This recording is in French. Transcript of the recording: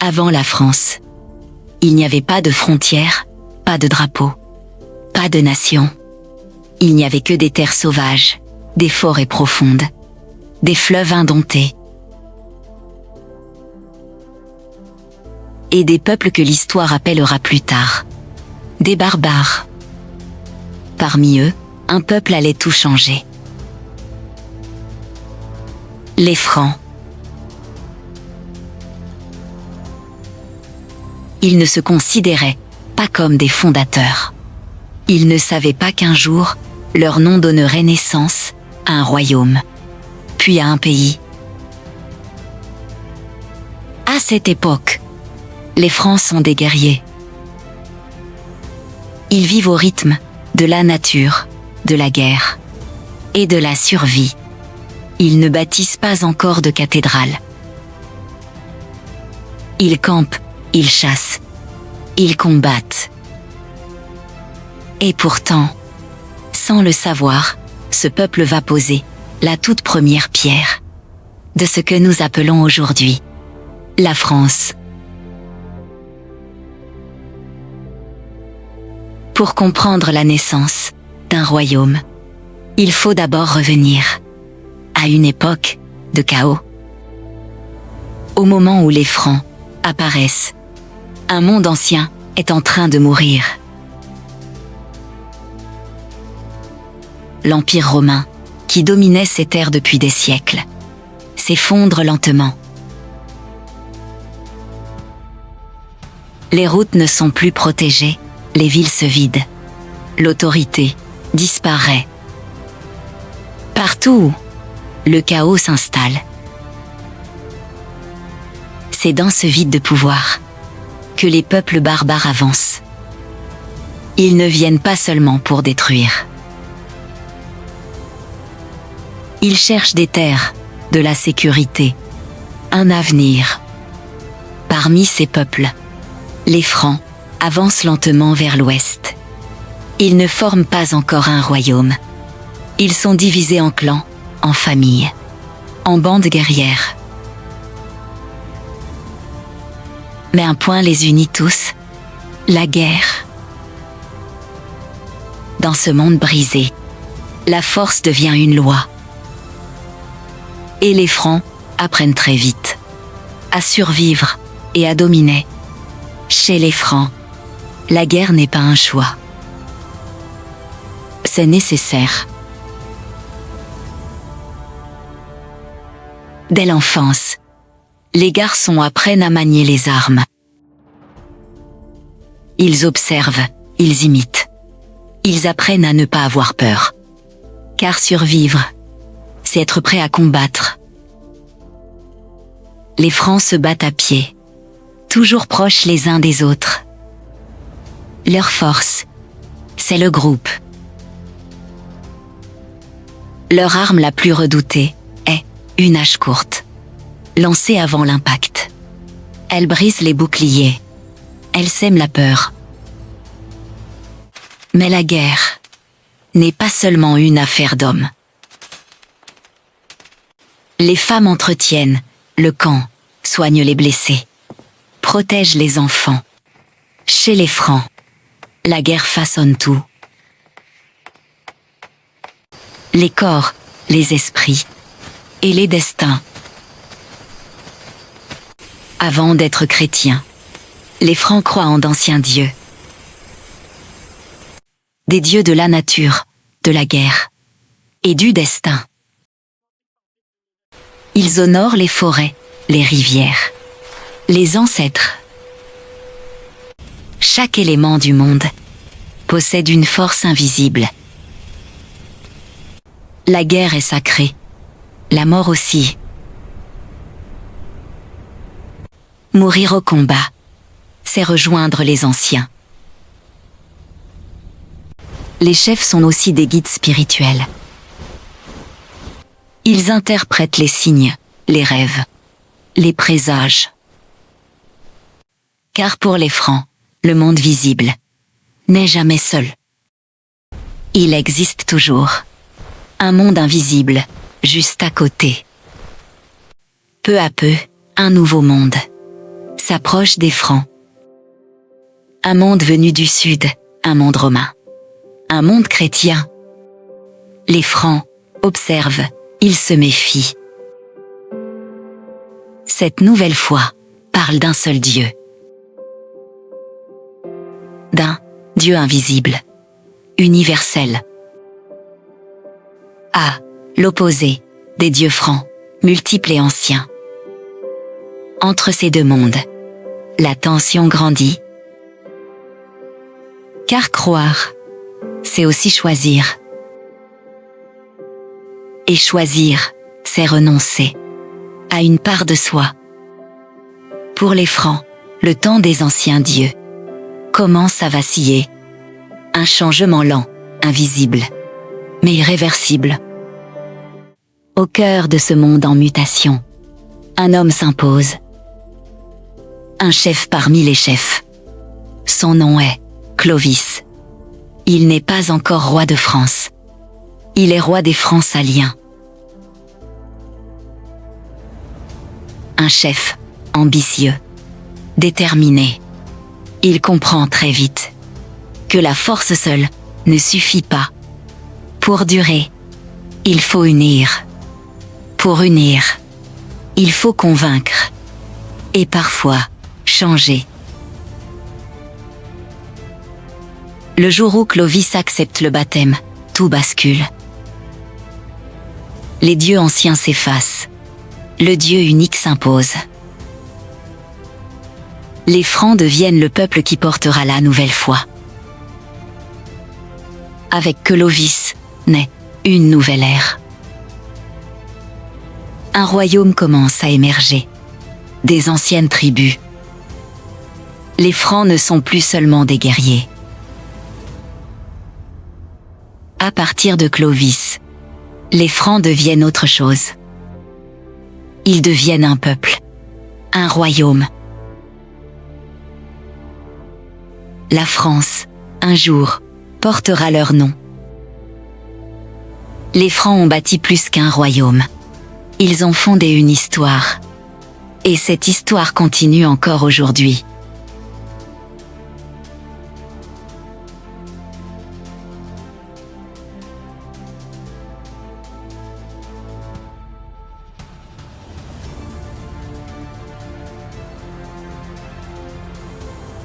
Avant la France, il n'y avait pas de frontières, pas de drapeau, pas de nation. Il n'y avait que des terres sauvages, des forêts profondes, des fleuves indomptés. Et des peuples que l'histoire appellera plus tard des barbares. Parmi eux, un peuple allait tout changer. Les Francs. Ils ne se considéraient pas comme des fondateurs. Ils ne savaient pas qu'un jour, leur nom donnerait naissance à un royaume, puis à un pays. À cette époque, les Francs sont des guerriers. Ils vivent au rythme de la nature, de la guerre et de la survie. Ils ne bâtissent pas encore de cathédrales. Ils campent, ils chassent, ils combattent. Et pourtant, sans le savoir, ce peuple va poser la toute première pierre de ce que nous appelons aujourd'hui la France. Pour comprendre la naissance d'un royaume, il faut d'abord revenir à une époque de chaos. Au moment où les Francs apparaissent, un monde ancien est en train de mourir. L'Empire romain, qui dominait ces terres depuis des siècles, s'effondre lentement. Les routes ne sont plus protégées, les villes se vident. L'autorité disparaît. Partout, le chaos s'installe. C'est dans ce vide de pouvoir que les peuples barbares avancent. Ils ne viennent pas seulement pour détruire. Ils cherchent des terres, de la sécurité, un avenir. Parmi ces peuples, les Francs avancent lentement vers l'ouest. Ils ne forment pas encore un royaume. Ils sont divisés en clans, en familles, en bandes guerrières. Mais un point les unit tous, la guerre. Dans ce monde brisé, la force devient une loi. Et les Francs apprennent très vite à survivre et à dominer. Chez les Francs, la guerre n'est pas un choix. C'est nécessaire. Dès l'enfance, les garçons apprennent à manier les armes. Ils observent, ils imitent. Ils apprennent à ne pas avoir peur. Car survivre, c'est être prêt à combattre. Les Francs se battent à pied, toujours proches les uns des autres. Leur force, c'est le groupe. Leur arme la plus redoutée est une hache courte, lancée avant l'impact. Elle brise les boucliers. Elle sème la peur. Mais la guerre n'est pas seulement une affaire d'hommes. Les femmes entretiennent le camp, soignent les blessés, protègent les enfants. Chez les Francs, la guerre façonne tout. Les corps, les esprits et les destins. Avant d'être chrétiens, les Francs croient en d'anciens dieux. Des dieux de la nature, de la guerre et du destin. Ils honorent les forêts, les rivières, les ancêtres. Chaque élément du monde possède une force invisible. La guerre est sacrée, la mort aussi. Mourir au combat, c'est rejoindre les anciens. Les chefs sont aussi des guides spirituels. Ils interprètent les signes, les rêves, les présages. Car pour les Francs, le monde visible n'est jamais seul. Il existe toujours un monde invisible, juste à côté. Peu à peu, un nouveau monde s'approche des Francs. Un monde venu du sud, un monde romain, un monde chrétien. Les Francs observent, ils se méfient. Cette nouvelle foi parle d'un seul Dieu. D'un Dieu invisible, universel. À l'opposé des dieux francs, multiples et anciens. Entre ces deux mondes, la tension grandit. Car croire, c'est aussi choisir. Et choisir, c'est renoncer à une part de soi. Pour les Francs, le temps des anciens dieux commence à vaciller. Un changement lent, invisible, mais irréversible. Au cœur de ce monde en mutation, un homme s'impose. Un chef parmi les chefs. Son nom est Clovis. Il n'est pas encore roi de France. Il est roi des Francs saliens. Un chef ambitieux, déterminé. Il comprend très vite que la force seule ne suffit pas. Pour durer, il faut unir. Pour unir, il faut convaincre. Et parfois, changer. Le jour où Clovis accepte le baptême, tout bascule. Les dieux anciens s'effacent. Le Dieu unique s'impose. Les Francs deviennent le peuple qui portera la nouvelle foi. Avec Clovis naît une nouvelle ère. Un royaume commence à émerger. Des anciennes tribus. Les Francs ne sont plus seulement des guerriers. À partir de Clovis, les Francs deviennent autre chose. Ils deviennent un peuple, un royaume. La France, un jour, portera leur nom. Les Francs ont bâti plus qu'un royaume. Ils ont fondé une histoire. Et cette histoire continue encore aujourd'hui.